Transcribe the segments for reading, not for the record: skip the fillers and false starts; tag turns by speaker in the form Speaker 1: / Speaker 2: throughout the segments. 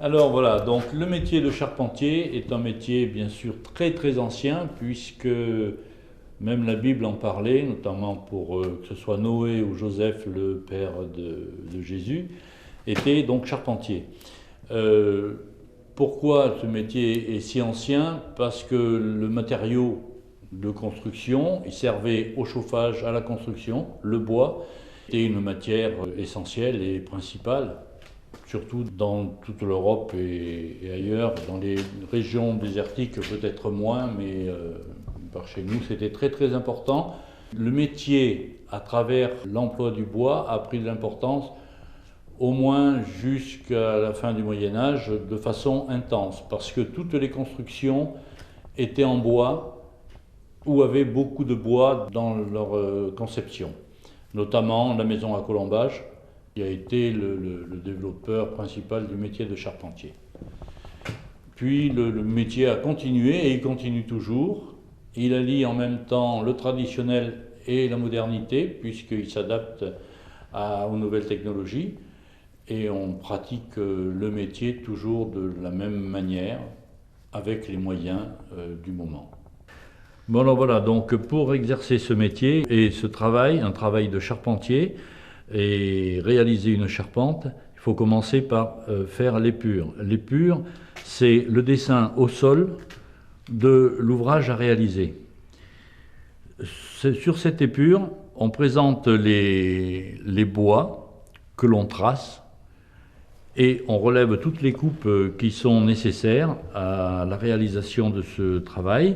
Speaker 1: Alors voilà, donc le métier de charpentier est un métier bien sûr très très ancien puisque même la Bible en parlait, notamment pour que ce soit Noé ou Joseph, le père de Jésus, était donc charpentier. Euh, Pourquoi ce métier est si ancien? Parce que le matériau de construction, il servait au chauffage, à la construction, le bois était une matière essentielle et principale, surtout dans toute l'Europe et ailleurs. Dans les régions désertiques, peut-être moins, mais par chez nous, c'était très très important. Le métier, à travers l'emploi du bois, a pris de l'importance au moins jusqu'à la fin du Moyen Âge de façon intense, parce que toutes les constructions étaient en bois ou avaient beaucoup de bois dans leur conception, notamment la maison à colombage, qui a été le développeur principal du métier de charpentier. Puis le métier a continué et il continue toujours. Il allie en même temps le traditionnel et la modernité, puisqu'il s'adapte aux nouvelles technologies. Et on pratique le métier toujours de la même manière, avec les moyens du moment. Bon alors voilà, donc pour exercer ce métier et ce travail, un travail de charpentier, et réaliser une charpente, il faut commencer par faire l'épure. L'épure, c'est le dessin au sol de l'ouvrage à réaliser. Sur cette épure, on présente les bois que l'on trace et on relève toutes les coupes qui sont nécessaires à la réalisation de ce travail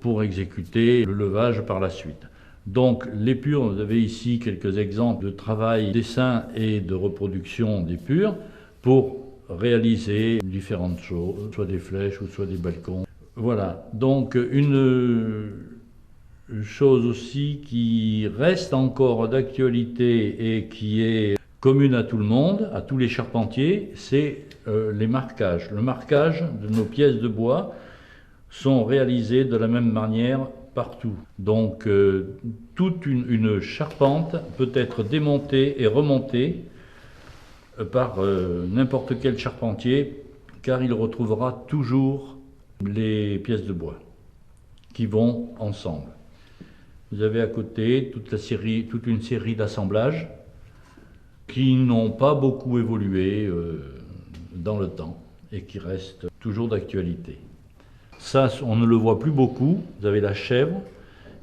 Speaker 1: pour exécuter le levage par la suite. Donc l'épure, vous avez ici quelques exemples de travail, dessin et de reproduction d'épure pour réaliser différentes choses, soit des flèches ou soit des balcons. Voilà, donc une chose aussi qui reste encore d'actualité et qui est commune à tout le monde, à tous les charpentiers, c'est les marquages. Le marquage de nos pièces de bois sont réalisés de la même manière partout. Donc toute une charpente peut être démontée et remontée par n'importe quel charpentier, car il retrouvera toujours les pièces de bois qui vont ensemble. Vous avez à côté toute une série d'assemblages qui n'ont pas beaucoup évolué dans le temps et qui restent toujours d'actualité. Ça, on ne le voit plus beaucoup. Vous avez la chèvre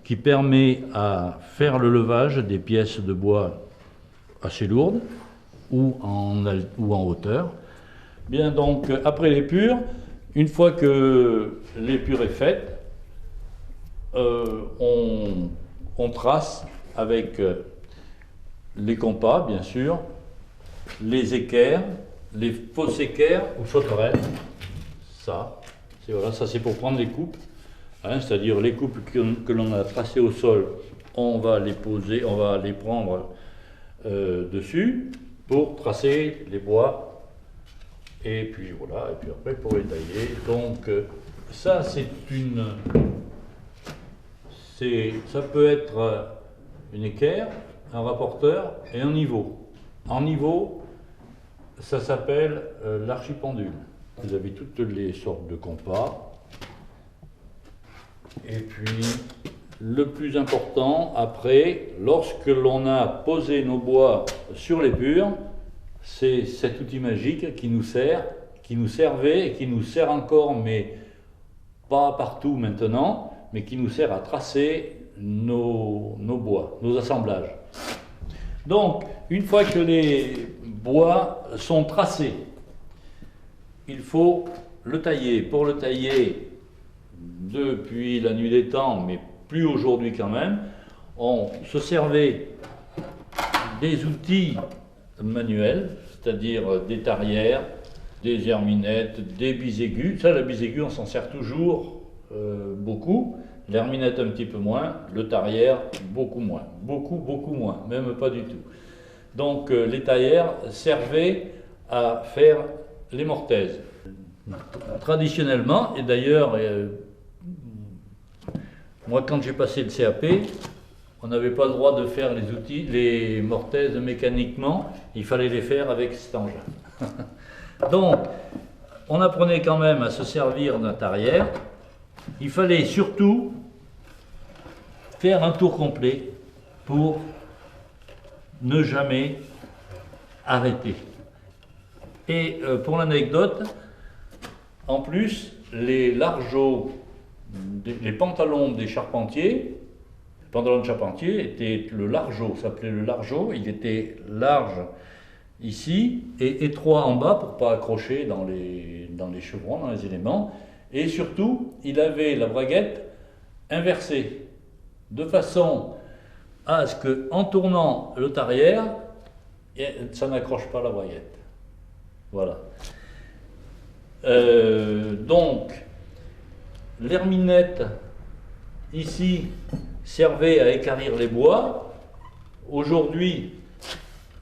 Speaker 1: qui permet à faire le levage des pièces de bois assez lourdes ou en hauteur. Bien, donc après l'épure, une fois que l'épure est faite, on trace avec les compas, bien sûr, les équerres, les fausses équerres ou sauterelles. Ça, c'est pour prendre les coupes, hein, c'est-à-dire les coupes que l'on a tracées au sol, on va les poser, on va les prendre dessus pour tracer les bois. Et puis voilà, et puis après pour les tailler. Donc ça, ça peut être une équerre, un rapporteur et un niveau. En niveau, ça s'appelle l'archipendule. Vous avez toutes les sortes de compas. Et puis, le plus important, après, lorsque l'on a posé nos bois sur l'épure, c'est cet outil magique qui nous servait et qui nous sert encore, mais pas partout maintenant, mais qui nous sert à tracer nos bois, nos assemblages. Donc, une fois que les bois sont tracés, il faut le tailler. Pour le tailler, depuis la nuit des temps, mais plus aujourd'hui quand même, on se servait des outils manuels, c'est-à-dire des tarières, des herminettes, des bisaigus. Ça, la bisaiguë, on s'en sert toujours beaucoup. L'herminette un petit peu moins, le tarière beaucoup moins, beaucoup moins, même pas du tout. Donc les taillères servaient à faire les mortaises. Traditionnellement, et d'ailleurs, moi quand j'ai passé le CAP, on n'avait pas le droit de faire les mortaises mécaniquement, il fallait les faire avec cet engin. Donc, on apprenait quand même à se servir d'un tarière. Il fallait surtout faire un tour complet pour ne jamais arrêter. Et pour l'anecdote, en plus, les largeaux, les pantalons des charpentiers, le pantalon de charpentier était le largeau, ça s'appelait le largeau, il était large ici et étroit en bas pour ne pas accrocher dans les chevrons, dans les éléments. Et surtout, il avait la braguette inversée, de façon à ce qu'en tournant le tarière, ça n'accroche pas la braguette. Voilà. Donc, l'herminette, ici, servait à équarrir les bois. Aujourd'hui,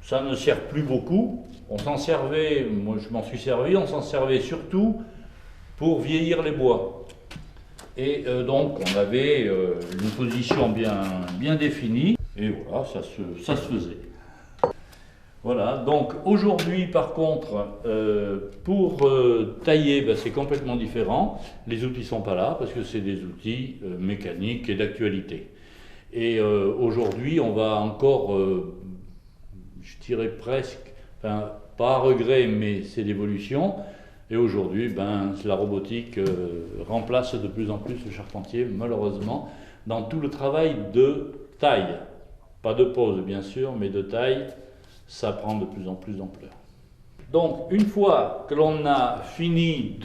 Speaker 1: ça ne sert plus beaucoup. On s'en servait, moi je m'en suis servi, on s'en servait surtout pour vieillir les bois. Et donc, on avait une position bien définie. Et voilà, ça se faisait. Voilà, donc aujourd'hui par contre, pour tailler, ben, c'est complètement différent. Les outils ne sont pas là parce que c'est des outils mécaniques et d'actualité. Et aujourd'hui, on va encore, je dirais presque, enfin pas à regret, mais c'est l'évolution. Et aujourd'hui, ben, la robotique remplace de plus en plus le charpentier, malheureusement, dans tout le travail de taille. Pas de pose bien sûr, mais de taille. Ça prend de plus en plus d'ampleur. Donc, une fois que l'on a fini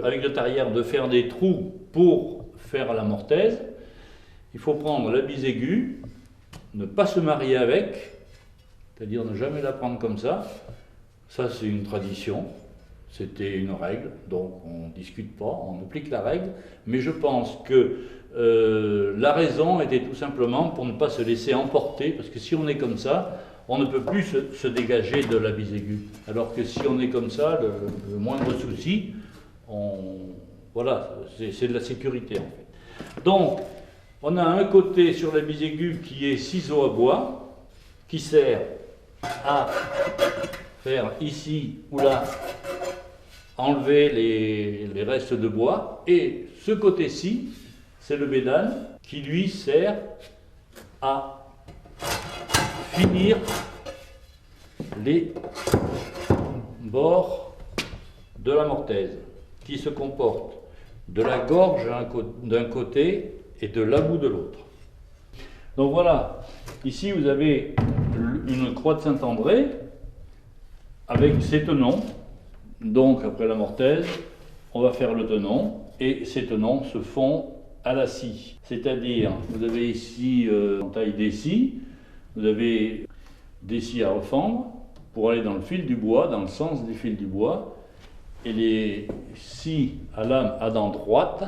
Speaker 1: avec le tarière de faire des trous pour faire la mortaise, il faut prendre la bise aiguë, ne pas se marier avec, c'est-à-dire ne jamais la prendre comme ça. Ça, c'est une tradition, c'était une règle, donc on ne discute pas, on applique la règle, mais je pense que la raison était tout simplement pour ne pas se laisser emporter, parce que si on est comme ça, on ne peut plus se dégager de la bise aiguë. Alors que si on est comme ça, le moindre souci, voilà, c'est de la sécurité en fait. Donc, on a un côté sur la bise aiguë qui est ciseau à bois, qui sert à faire ici ou là, enlever les restes de bois. Et ce côté-ci, c'est le bédane, qui lui sert à finir les bords de la mortaise, qui se comporte de la gorge d'un côté et de l'about de l'autre. Donc voilà, ici vous avez une croix de Saint-André avec ses tenons. Donc après la mortaise, on va faire le tenon et ces tenons se font à la scie. C'est-à-dire, vous avez ici en taille des scies, vous avez des scies à refendre pour aller dans le fil du bois, dans le sens des fils du bois, et les scies à lame à dents droite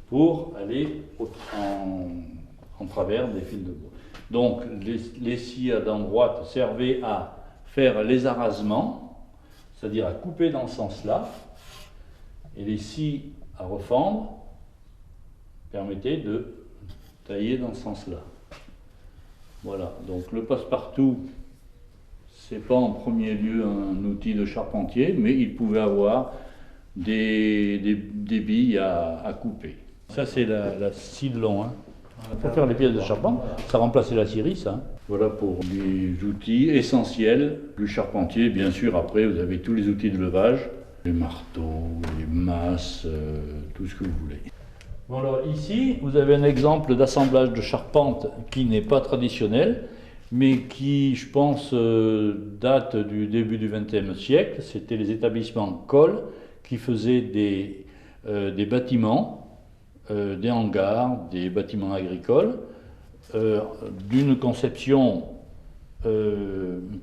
Speaker 1: pour aller en travers des fils de bois. Donc les scies à dents droite servaient à faire les arasements, c'est-à-dire à couper dans ce sens-là, et les scies à refendre permettaient de tailler dans ce sens-là. Voilà, donc le passe-partout, c'est pas en premier lieu un outil de charpentier, mais il pouvait avoir des billes à couper. Ça c'est la scie de long, hein. Pour faire les pièces de charpente, ça remplaçait la scierie, ça. Hein. Voilà pour les outils essentiels du charpentier. Bien sûr, après vous avez tous les outils de levage, les marteaux, les masses, tout ce que vous voulez. Bon alors ici, vous avez un exemple d'assemblage de charpente qui n'est pas traditionnel, mais qui, je pense, date du début du XXe siècle. C'était les établissements Coll qui faisaient des bâtiments, des hangars, des bâtiments agricoles, d'une conception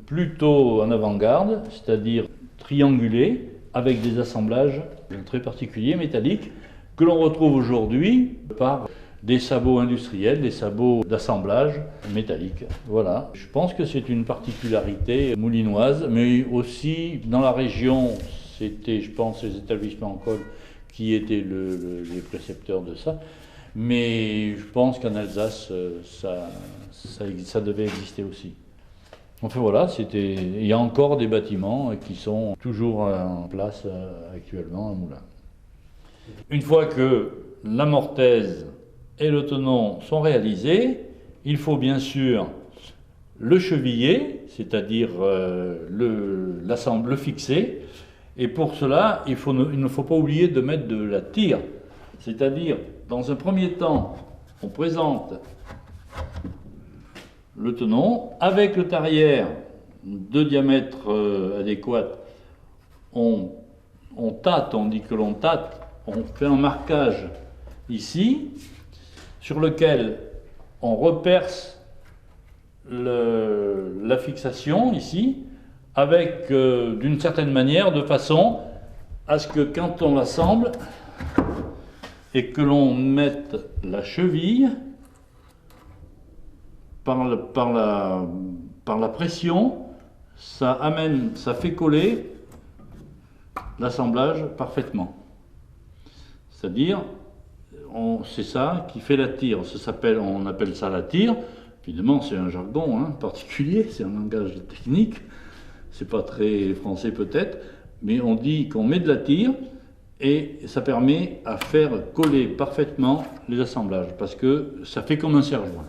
Speaker 1: plutôt en avant-garde, c'est-à-dire triangulée, avec des assemblages très particuliers, métalliques, que l'on retrouve aujourd'hui par des sabots industriels, des sabots d'assemblage métallique. Voilà. Je pense que c'est une particularité moulinoise, mais aussi dans la région, c'était, je pense, les établissements en colle qui étaient les précepteurs de ça. Mais je pense qu'en Alsace, ça devait exister aussi. Enfin voilà, il y a encore des bâtiments qui sont toujours en place actuellement à Moulins. Une fois que la mortaise et le tenon sont réalisés, il faut bien sûr le cheviller, c'est-à-dire le fixer. Et pour cela, il ne faut pas oublier de mettre de la tire. C'est-à-dire, dans un premier temps, on présente le tenon avec le tarière de diamètre adéquat. On tâte, on dit que l'on tâte, on fait un marquage ici, sur lequel on reperce la fixation ici, avec d'une certaine manière, de façon à ce que quand on l'assemble et que l'on mette la cheville par la pression, ça fait coller l'assemblage parfaitement. C'est-à-dire, c'est ça qui fait la tire. On appelle ça la tire. Évidemment, c'est un jargon particulier, c'est un langage technique. C'est pas très français peut-être, mais on dit qu'on met de la tire et ça permet à faire coller parfaitement les assemblages parce que ça fait comme un serre-joint.